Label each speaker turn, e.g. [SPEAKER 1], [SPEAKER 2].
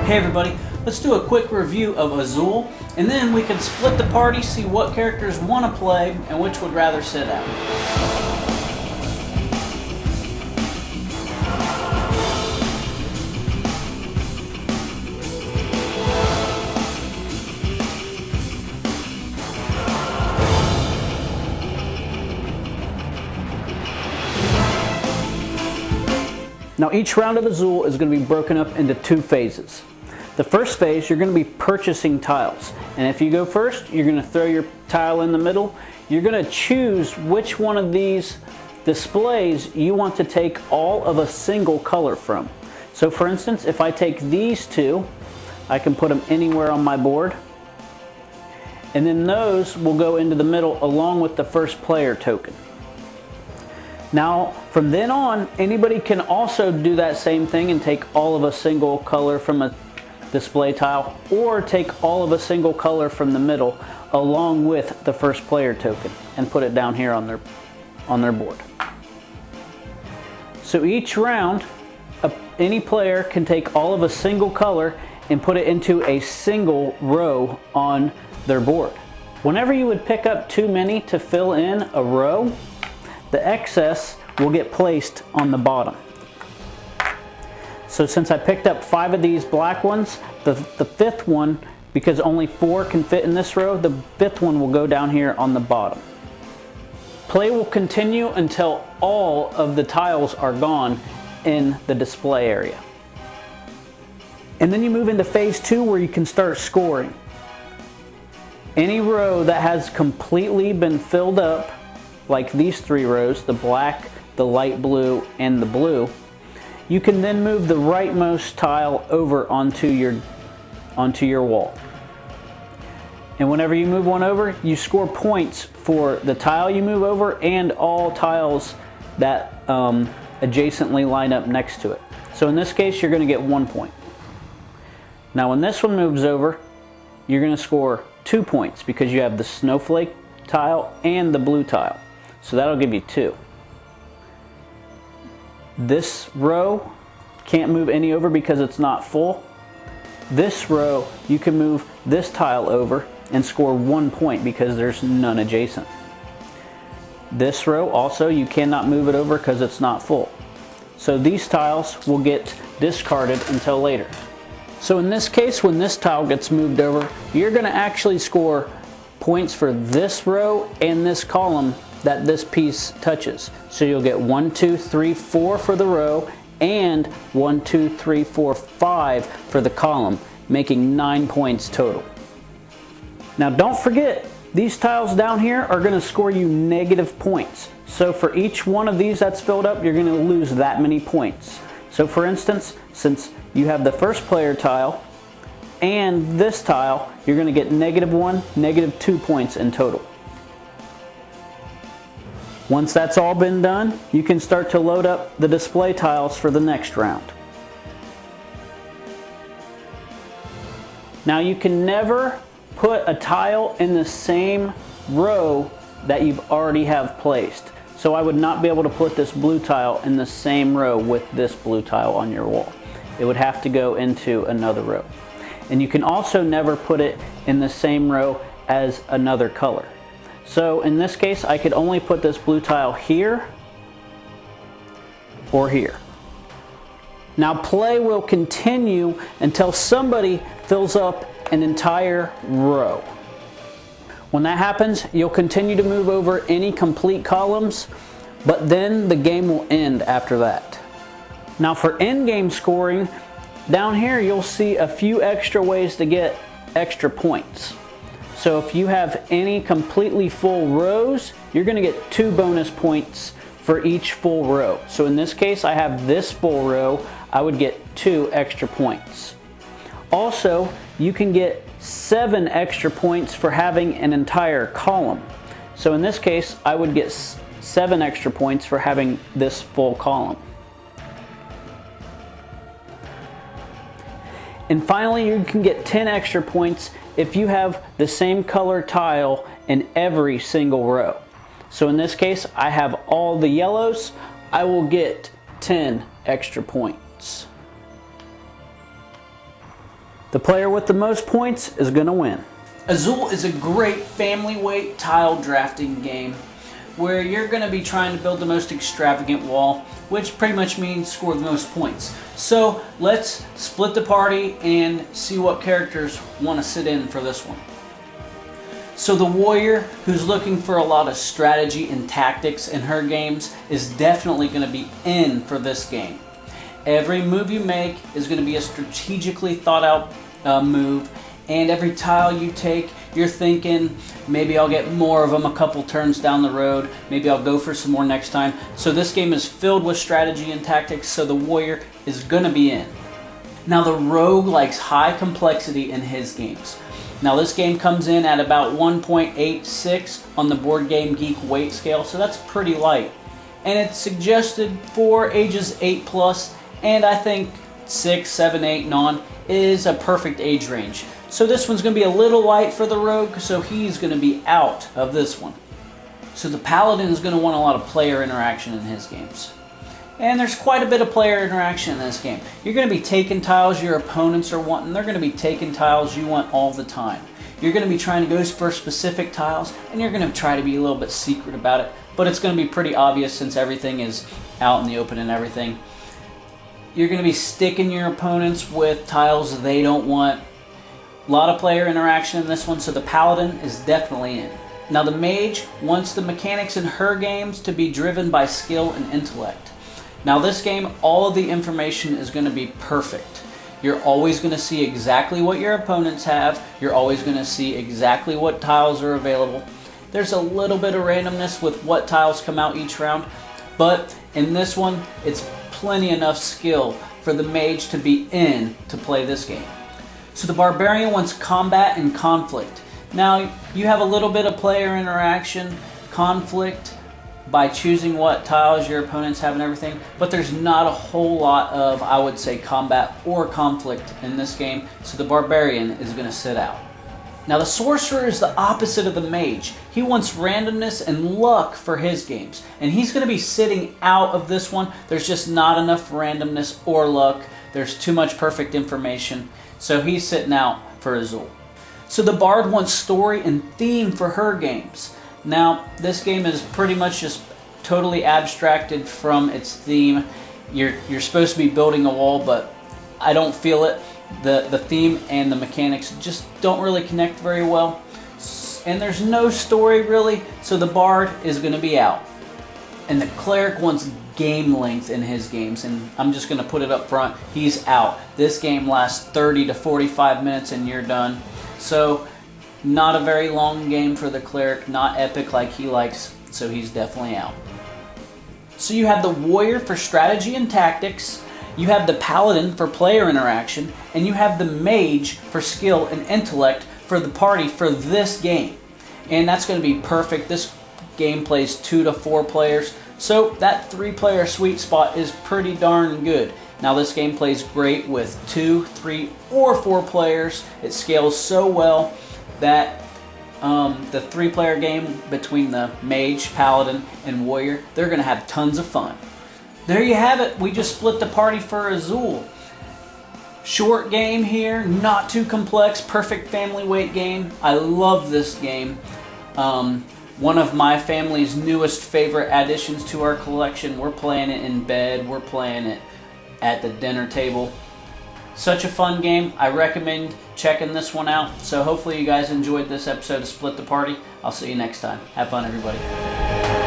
[SPEAKER 1] Hey everybody, let's do a quick review of Azul, and then we can split the party, see what characters want to play and which would rather sit out. Now each round of Azul is going to be broken up into two phases. The first phase, you're going to be purchasing tiles. And if you go first, you're going to throw your tile in the middle. You're going to choose which one of these displays you want to take all of a single color from. So for instance, if I take these two, I can put them anywhere on my board. And then those will go into the middle along with the first player token. Now, from then on, anybody can also do that same thing and take all of a single color from a display tile, or take all of a single color from the middle along with the first player token and put it down here on their board. So each round, any player can take all of a single color and put it into a single row on their board. Whenever you would pick up too many to fill in a row, the excess will get placed on the bottom. So since I picked up 5 of these black ones, the fifth one, because only 4 can fit in this row, the fifth one will go down here on the bottom. Play will continue until all of the tiles are gone in the display area. And then you move into phase 2 where you can start scoring. Any row that has completely been filled up, like these 3 rows, the black, the light blue, and the blue, you can then move the rightmost tile over onto your wall. And whenever you move one over, you score points for the tile you move over and all tiles that adjacently line up next to it. So in this case, you're going to get 1 point. Now when this one moves over, you're going to score 2 points because you have the snowflake tile and the blue tile. So that'll give you 2. This row can't move any over because it's not full. This row, you can move this tile over and score 1 point because there's none adjacent. This row also, you cannot move it over because it's not full. So these tiles will get discarded until later. So in this case, when this tile gets moved over, you're going to actually score points for this row and this column that this piece touches. So you'll get 1, 2, 3, 4 for the row and 1, 2, 3, 4, 5 for the column, making 9 points total. Now don't forget, these tiles down here are going to score you negative points. So for each one of these that's filled up, you're going to lose that many points. So for instance, since you have the first player tile and this tile, you're going to get -1, -2 points in total. Once that's all been done, you can start to load up the display tiles for the next round. Now you can never put a tile in the same row that you've already have placed. So I would not be able to put this blue tile in the same row with this blue tile on your wall. It would have to go into another row. And you can also never put it in the same row as another color. So in this case, I could only put this blue tile here or here. Now play will continue until somebody fills up an entire row. When that happens, you'll continue to move over any complete columns, but then the game will end after that. Now for end game scoring, down here you'll see a few extra ways to get extra points. So if you have any completely full rows, you're going to get 2 bonus points for each full row. So in this case, I have this full row, I would get 2 extra points. Also, you can get 7 extra points for having an entire column. So in this case, I would get 7 extra points for having this full column. And finally, you can get 10 extra points if you have the same color tile in every single row. So in this case, I have all the yellows, I will get 10 extra points. The player with the most points is going to win. Azul is a great family weight tile drafting game where you're going to be trying to build the most extravagant wall, which pretty much means score the most points. So let's split the party and see what characters want to sit in for this one. So the warrior who's looking for a lot of strategy and tactics in her games is definitely going to be in for this game. Every move you make is going to be a strategically thought out move, and every tile you take, you're thinking, maybe I'll get more of them a couple turns down the road, maybe I'll go for some more next time. So this game is filled with strategy and tactics, so the warrior is going to be in. Now the rogue likes high complexity in his games. Now this game comes in at about 1.86 on the Board Game Geek weight scale, so that's pretty light. And it's suggested for ages 8+, and I think 6, 7, 8, and on is a perfect age range. So this one's going to be a little light for the rogue, so he's going to be out of this one. So the Paladin is going to want a lot of player interaction in his games. And there's quite a bit of player interaction in this game. You're going to be taking tiles your opponents are wanting. They're going to be taking tiles you want all the time. You're going to be trying to go for specific tiles, and you're going to try to be a little bit secret about it. But it's going to be pretty obvious since everything is out in the open and everything. You're going to be sticking your opponents with tiles they don't want. A lot of player interaction in this one, so the Paladin is definitely in. Now the Mage wants the mechanics in her games to be driven by skill and intellect. Now this game, all of the information is going to be perfect. You're always going to see exactly what your opponents have. You're always going to see exactly what tiles are available. There's a little bit of randomness with what tiles come out each round, but in this one, it's plenty enough skill for the Mage to be in to play this game. So the Barbarian wants combat and conflict. Now you have a little bit of player interaction, conflict, by choosing what tiles your opponents have and everything, but there's not a whole lot of, I would say, combat or conflict in this game, so the Barbarian is going to sit out. Now the Sorcerer is the opposite of the Mage. He wants randomness and luck for his games, and he's going to be sitting out of this one. There's just not enough randomness or luck. There's too much perfect information, so he's sitting out for Azul. So the Bard wants story and theme for her games. Now, this game is pretty much just totally abstracted from its theme. You're supposed to be building a wall, but I don't feel it. The theme and the mechanics just don't really connect very well. And there's no story really, so the Bard is going to be out. And the Cleric wants game length in his games, and I'm just going to put it up front. He's out. This game lasts 30 to 45 minutes and you're done. So not a very long game for the Cleric, not epic like he likes, so he's definitely out. So you have the Warrior for strategy and tactics, you have the Paladin for player interaction, and you have the Mage for skill and intellect for the party for this game. And that's going to be perfect. This game plays 2 to 4 players, so that 3-player sweet spot is pretty darn good. Now this game plays great with 2, 3, or 4 players. It scales so well that the 3-player game between the Mage, Paladin, and Warrior, they're going to have tons of fun. There you have it. We just split the party for Azul. Short game here, not too complex, perfect family weight game. I love this game. One of my family's newest favorite additions to our collection. We're playing it in bed. We're playing it at the dinner table. Such a fun game. I recommend checking this one out. So hopefully you guys enjoyed this episode of Split the Party. I'll see you next time. Have fun, everybody.